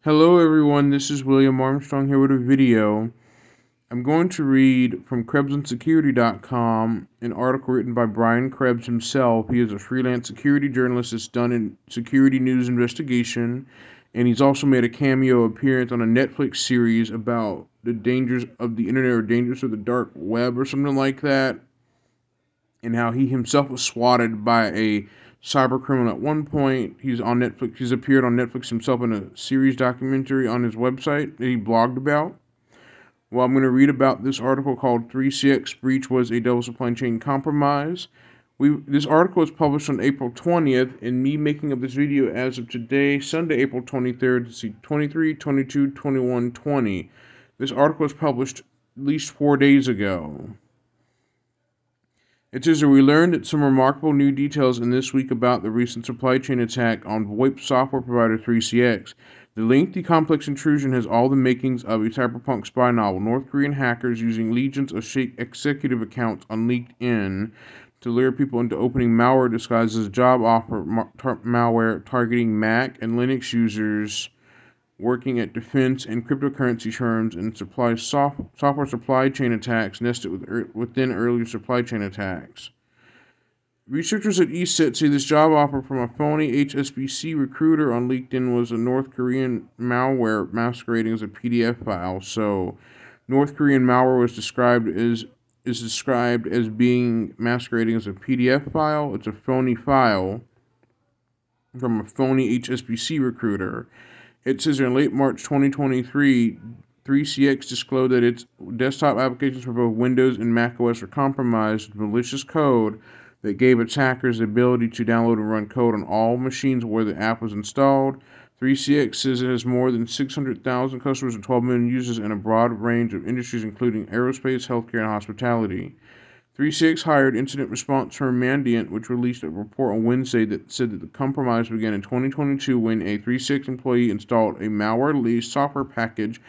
Hello everyone, this is William Armstrong here with a video. I'm going to read from KrebsOnSecurity.com an article written by Brian Krebs himself. He is a freelance security journalist that's done in security news investigation, and he's also made a cameo appearance on a Netflix series about the dangers of the internet or dangers of the dark web or something like that, and how he himself was swatted by a cyber criminal at one point. He's on Netflix. He's appeared on Netflix himself in a series documentary on his website that he blogged about. Well, I'm going to read about this article called 3CX Breach Was a Double Supply Chain Compromise. This article was published on April 20th, and me making up this video as of today, Sunday, April 23rd, let's see, 23, 22, 21, 20. This article was published at least 4 days ago. It says that we learned some remarkable new details in this week about the recent supply chain attack on VoIP software provider 3CX. The lengthy, complex intrusion has all the makings of a cyberpunk spy novel. North Korean hackers using legions of executive accounts on LinkedIn to lure people into opening malware disguised as job offer malware targeting Mac and Linux users working at defense and cryptocurrency firms, and software supply chain attacks nested within earlier supply chain attacks. Researchers at ESET say this job offer from a phony HSBC recruiter on LinkedIn was a North Korean malware masquerading as a PDF file. So, North Korean malware is described as being masquerading as a PDF file. It's a phony file from a phony HSBC recruiter. It says in late March 2023, 3CX disclosed that its desktop applications for both Windows and macOS were compromised with malicious code that gave attackers the ability to download and run code on all machines where the app was installed. 3CX says it has more than 600,000 customers and 12 million users in a broad range of industries, including aerospace, healthcare, and hospitality. 3CX hired incident response firm Mandiant, which released a report on Wednesday that said that the compromise began in 2022 when a 3CX employee installed a malware-released software package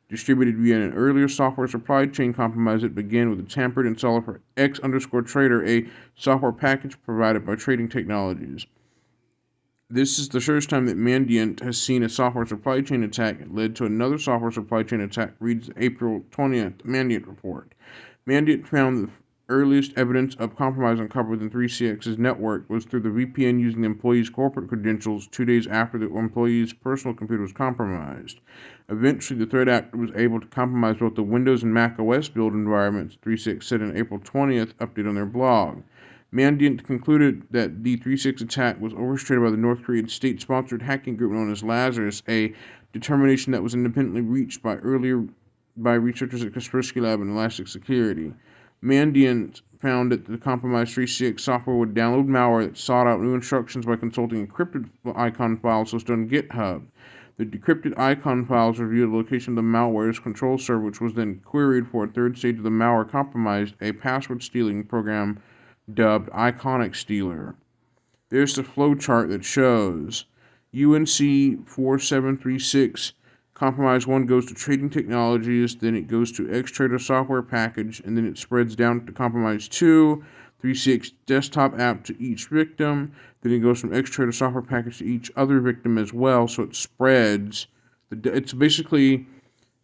distributed via an earlier software supply chain compromise that began with a tampered installer for X_Trader, a software package provided by Trading Technologies. This is the first time that Mandiant has seen a software supply chain attack. It led to another software supply chain attack, reads the April 20th Mandiant report. Mandiant found the earliest evidence of compromise uncovered within 3CX's network was through the VPN using the employee's corporate credentials 2 days after the employee's personal computer was compromised. Eventually, the threat actor was able to compromise both the Windows and Mac OS build environments, 3CX said in an April 20th update on their blog. Mandiant concluded that the 3CX attack was orchestrated by the North Korean state-sponsored hacking group known as Lazarus, a determination that was independently reached by researchers at Kaspersky Lab and Elastic Security. Mandiant found that the compromised 3CX software would download malware that sought out new instructions by consulting encrypted icon files hosted on GitHub. The decrypted icon files revealed the location of the malware's control server, which was then queried for a third stage of the malware compromised, a password stealing program dubbed Iconic Stealer. There's the flowchart that shows UNC 4736 compromise 1 goes to Trading Technologies, then it goes to X_Trader software package, and then it spreads down to compromise 2, 3CX desktop app to each victim, then it goes from X_Trader software package to each other victim as well, so it spreads. It's basically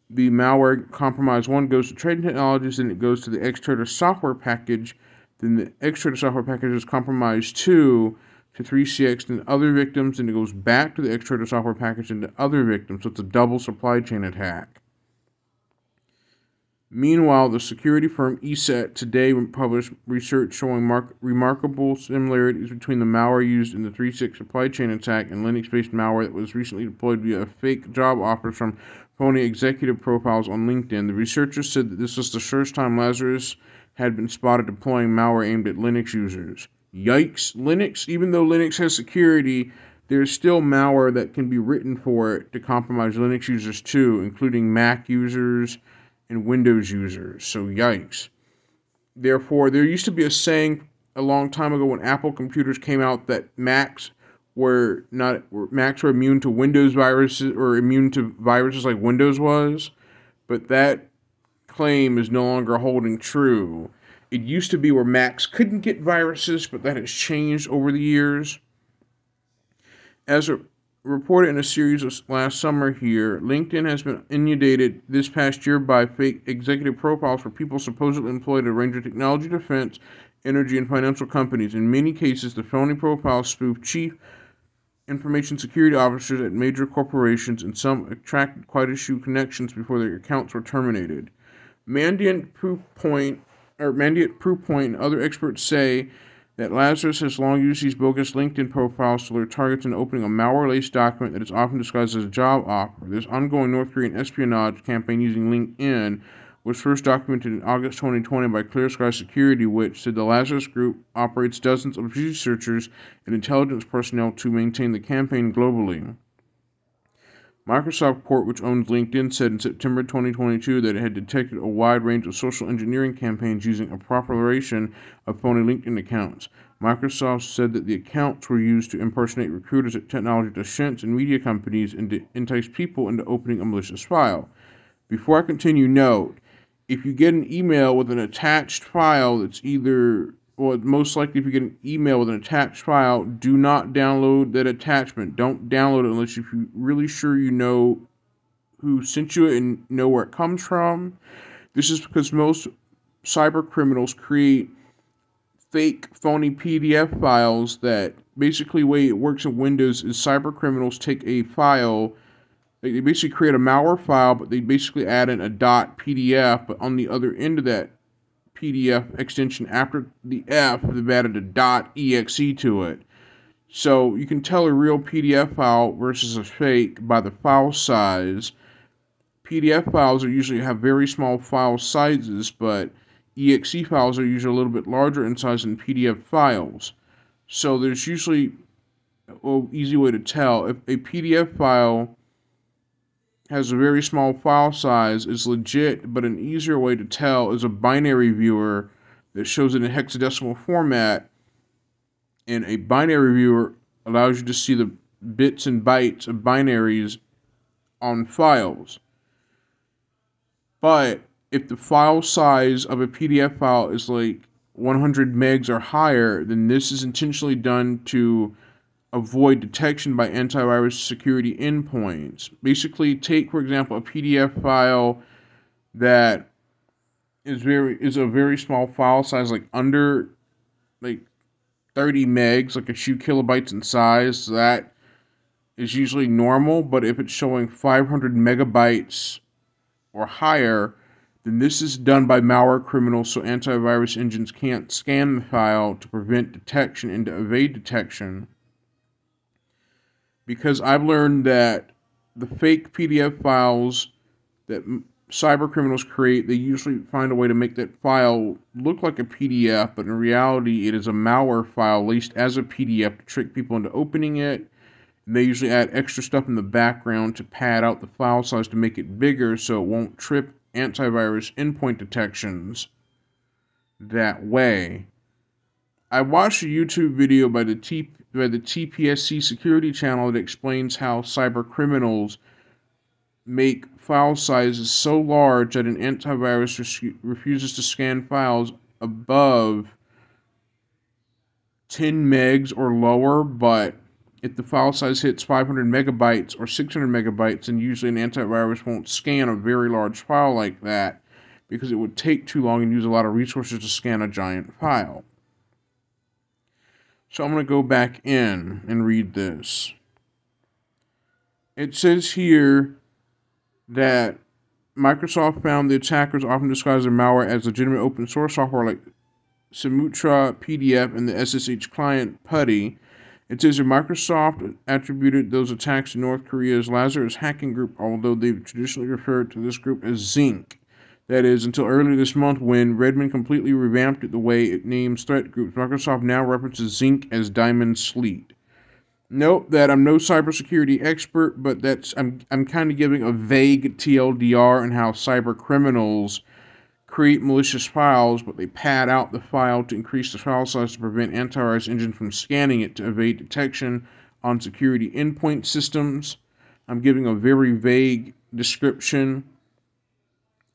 the malware compromise 1 goes to Trading Technologies, then it goes to the X_Trader software package, then the X_Trader software package is compromised 2 to 3CX and other victims, and it goes back to the X_Trader software package and to other victims, so it's a double supply chain attack. Meanwhile, the security firm ESET today published research showing remarkable similarities between the malware used in the 3CX supply chain attack and Linux-based malware that was recently deployed via fake job offers from phony executive profiles on LinkedIn. The researchers said that this was the first time Lazarus had been spotted deploying malware aimed at Linux users. Yikes. Linux, even though Linux has security, there's still malware that can be written for it to compromise Linux users too, including Mac users and Windows users. So yikes. Therefore, there used to be a saying a long time ago when Apple computers came out that Macs were immune to Windows viruses or immune to viruses like Windows was, but that claim is no longer holding true. It used to be where Macs couldn't get viruses, but that has changed over the years. As a reported in a series last summer here, LinkedIn has been inundated this past year by fake executive profiles for people supposedly employed at a range of technology, defense, energy, and financial companies. In many cases, the phony profiles spoof chief information security officers at major corporations, and some attracted quite a few connections before their accounts were terminated. Mandiant Proofpoint and other experts say that Lazarus has long used these bogus LinkedIn profiles to lure targets into opening a malware-laced document that is often disguised as a job offer. This ongoing North Korean espionage campaign using LinkedIn was first documented in August 2020 by Clear Sky Security, which said the Lazarus Group operates dozens of researchers and intelligence personnel to maintain the campaign globally. Microsoft Corp, which owns LinkedIn, said in September 2022 that it had detected a wide range of social engineering campaigns using a proliferation of phony LinkedIn accounts. Microsoft said that the accounts were used to impersonate recruiters at technology defense and media companies and to entice people into opening a malicious file. Before I continue, note, if you get an email with an attached file that's most likely if you get an email with an attached file, do not download that attachment. Don't download it unless you're really sure you know who sent you it and know where it comes from. This is because most cyber criminals create fake, phony PDF files that basically the way it works in Windows is cyber criminals take a file. They basically create a malware file, but they basically add in a .pdf, but on the other end of that PDF extension, after the F, they've added a .exe to it. So you can tell a real PDF file versus a fake by the file size. PDF files are usually have very small file sizes, but exe files are usually a little bit larger in size than PDF files. So there's usually an easy way to tell. If a PDF file has a very small file size, is legit, but an easier way to tell is a binary viewer that shows it in hexadecimal format, and a binary viewer allows you to see the bits and bytes of binaries on files. But if the file size of a PDF file is like 100 megs or higher, then this is intentionally done to avoid detection by antivirus security endpoints. Basically, take, for example, a PDF file that is a very small file size, like under 30 megs, like a few kilobytes in size. That is usually normal, but if it's showing 500 megabytes or higher, then this is done by malware criminals, so antivirus engines can't scan the file to prevent detection and to evade detection. Because I've learned that the fake PDF files that cyber criminals create, they usually find a way to make that file look like a PDF, but in reality it is a malware file laced as a PDF to trick people into opening it. And they usually add extra stuff in the background to pad out the file size to make it bigger so it won't trip antivirus endpoint detections that way. I watched a YouTube video by the TPSC security channel that explains how cyber criminals make file sizes so large that an antivirus refuses to scan files above 10 megs or lower, but if the file size hits 500 megabytes or 600 megabytes, then usually an antivirus won't scan a very large file like that because it would take too long and use a lot of resources to scan a giant file. So I'm going to go back in and read this. It says here that Microsoft found the attackers often disguise their malware as legitimate open source software like Symmetra PDF and the SSH client PuTTY. It says that Microsoft attributed those attacks to North Korea's Lazarus hacking group, although they've traditionally referred to this group as Zinc. That is, until earlier this month when Redmond completely revamped it the way it names threat groups. Microsoft now references Zinc as Diamond Sleet. Note that I'm no cybersecurity expert, but I'm kind of giving a vague TLDR on how cyber criminals create malicious files, but they pad out the file to increase the file size to prevent antivirus engines from scanning it to evade detection on security endpoint systems. I'm giving a very vague description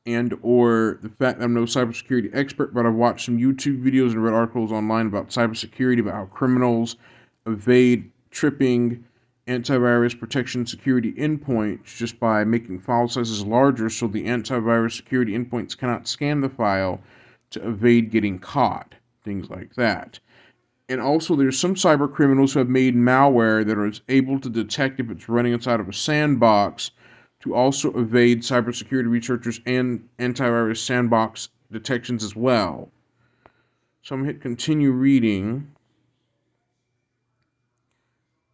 and or the fact that I'm no cybersecurity expert, but I've watched some YouTube videos and read articles online about cybersecurity, about how criminals evade tripping antivirus protection security endpoints just by making file sizes larger so the antivirus security endpoints cannot scan the file to evade getting caught, things like that. And also, there's some cyber criminals who have made malware that is able to detect if it's running inside of a sandbox to also evade cybersecurity researchers and antivirus sandbox detections as well. So I'm going to hit continue reading.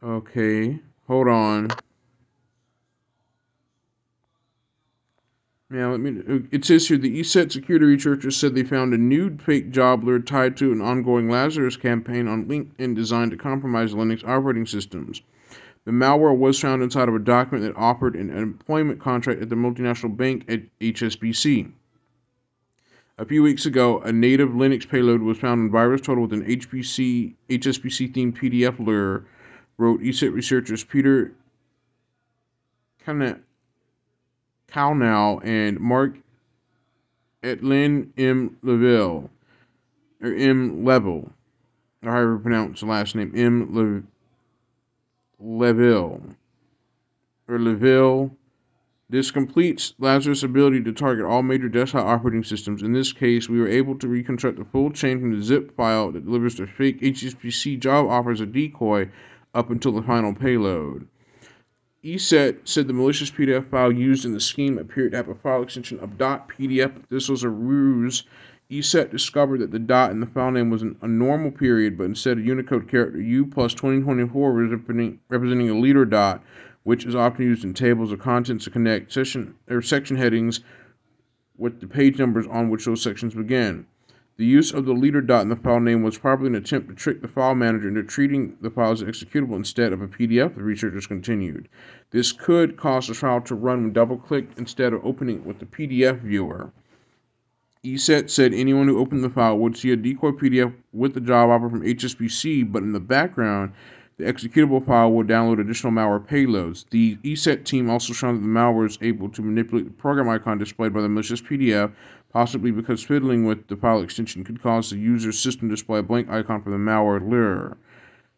Okay, hold on. Now, it says here the ESET security researchers said they found a new fake job alert tied to an ongoing Lazarus campaign on LinkedIn designed to compromise Linux operating systems. The malware was found inside of a document that offered an employment contract at the multinational bank at HSBC. A few weeks ago, a native Linux payload was found in VirusTotal with an HSBC-themed PDF lure, wrote ESET researchers Peter Kalnow and Mark Etlin M. Level, or however you pronounce the last name, Leville. This completes Lazarus' ability to target all major desktop operating systems. In this case, we were able to reconstruct the full chain from the zip file that delivers the fake HSBC job offer as a decoy up until the final payload. ESET said the malicious PDF file used in the scheme appeared to have a file extension of .pdf, but this was a ruse. ESET discovered that the dot in the file name was a normal period, but instead a Unicode character U plus 2024 representing a leader dot, which is often used in tables of contents to connect section headings with the page numbers on which those sections begin. The use of the leader dot in the file name was probably an attempt to trick the file manager into treating the file as executable instead of a PDF, the researchers continued. This could cause the file to run when double-clicked instead of opening it with the PDF viewer. ESET said anyone who opened the file would see a decoy PDF with the job offer from HSBC, but in the background, the executable file will download additional malware payloads. The ESET team also found that the malware is able to manipulate the program icon displayed by the malicious PDF, possibly because fiddling with the file extension could cause the user's system to display a blank icon for the malware lure.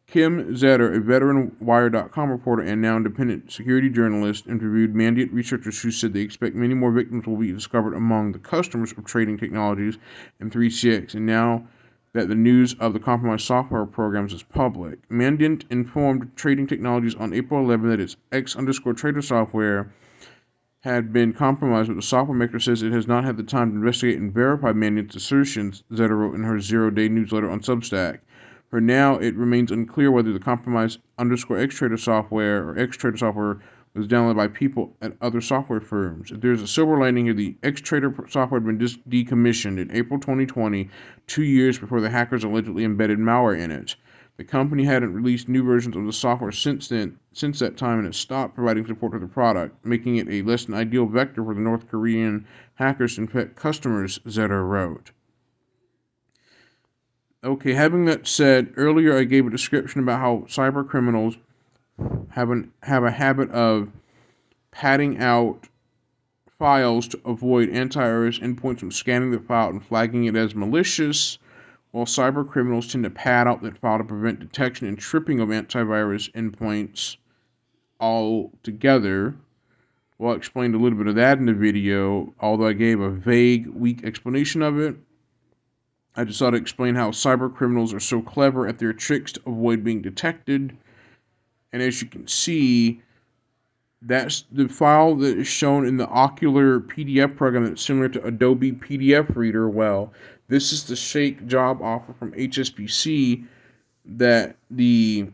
Kim Zetter, a veteran Wire.com reporter and now independent security journalist, interviewed Mandiant researchers who said they expect many more victims will be discovered among the customers of Trading Technologies and 3CX, and now that the news of the compromised software programs is public. Mandiant informed Trading Technologies on April 11 that its X_Trader software had been compromised, but the software maker says it has not had the time to investigate and verify Mandiant's assertions, Zetter wrote in her zero-day newsletter on Substack. For now, it remains unclear whether the compromised _Xtrader software or Xtrader software was downloaded by people at other software firms. If there's a silver lining here, the Xtrader software had been decommissioned in April 2020, 2 years before the hackers allegedly embedded malware in it. The company hadn't released new versions of the software since that time, and it stopped providing support for the product, making it a less than ideal vector for the North Korean hackers to infect customers, Zetter wrote. Okay, having that said, earlier I gave a description about how cyber criminals have a habit of padding out files to avoid antivirus endpoints from scanning the file and flagging it as malicious, while cyber criminals tend to pad out that file to prevent detection and tripping of antivirus endpoints altogether. Well, I explained a little bit of that in the video, although I gave a vague, weak explanation of it. I just thought to explain how cyber criminals are so clever at their tricks to avoid being detected. And as you can see, that's the file that is shown in the Ocular PDF program that's similar to Adobe PDF Reader. Well, this is the fake job offer from HSBC that a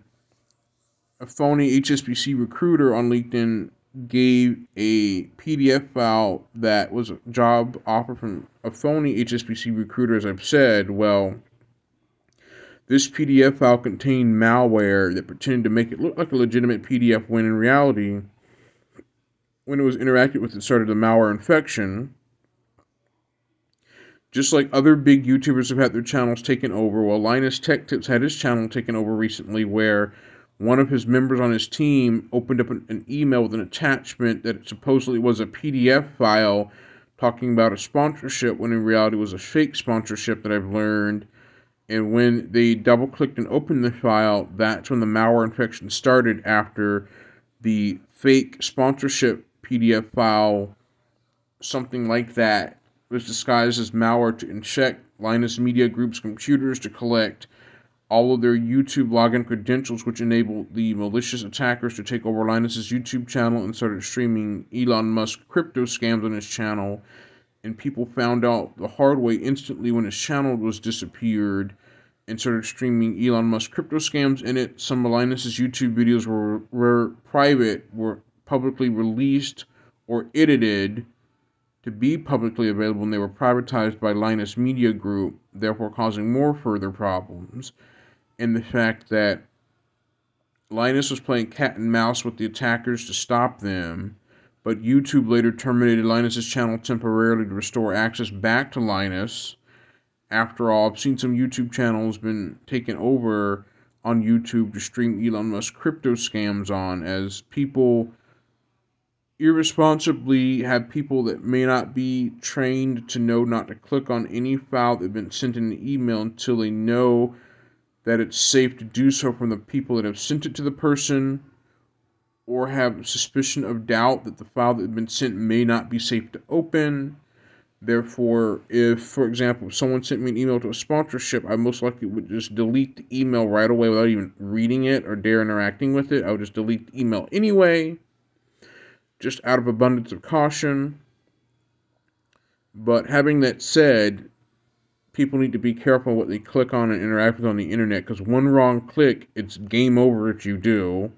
phony HSBC recruiter on LinkedIn gave a PDF file that was a job offer from a phony HSBC recruiter, as I've said. Well, this PDF file contained malware that pretended to make it look like a legitimate PDF when in reality, when it was interacted with, it started a malware infection. Just like other big YouTubers have had their channels taken over, well, Linus Tech Tips had his channel taken over recently, where one of his members on his team opened up an email with an attachment that supposedly was a PDF file talking about a sponsorship, when in reality it was a fake sponsorship that I've learned. And when they double-clicked and opened the file, that's when the malware infection started, after the fake sponsorship PDF file, something like that, was disguised as malware to inject Linus Media Group's computers to collect all of their YouTube login credentials, which enabled the malicious attackers to take over Linus's YouTube channel and started streaming Elon Musk crypto scams on his channel. And people found out the hard way instantly when his channel was disappeared and started streaming Elon Musk crypto scams in it. Some of Linus's YouTube videos were private, were publicly released or edited to be publicly available, and they were privatized by Linus Media Group, therefore causing more further problems. And the fact that Linus was playing cat and mouse with the attackers to stop them, but YouTube later terminated Linus's channel temporarily to restore access back to Linus. After all, I've seen some YouTube channels been taken over on YouTube to stream Elon Musk crypto scams on, as people irresponsibly have people that may not be trained to know not to click on any file that's been sent in an email until they know that it's safe to do so from the people that have sent it to the person, or have suspicion of doubt that the file that has been sent may not be safe to open. Therefore, if, for example, if someone sent me an email to a sponsorship, I most likely would just delete the email right away without even reading it or dare interacting with it. I would just delete the email anyway, just out of abundance of caution. But having that said, people need to be careful what they click on and interact with on the internet, because one wrong click, it's game over if you do.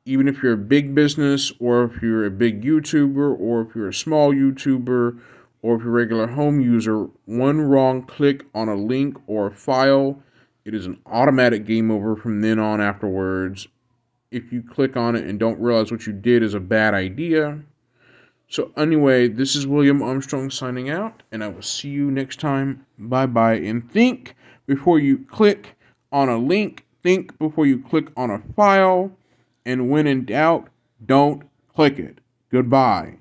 Even if you're a big business, or if you're a big YouTuber, or if you're a small YouTuber, or if you're a regular home user, one wrong click on a link or a file, it is an automatic game over from then on afterwards. If you click on it and don't realize what you did is a bad idea. So anyway, this is William Armstrong signing out, and I will see you next time. Bye-bye. And think before you click on a link, think before you click on a file, and when in doubt, don't click it. Goodbye.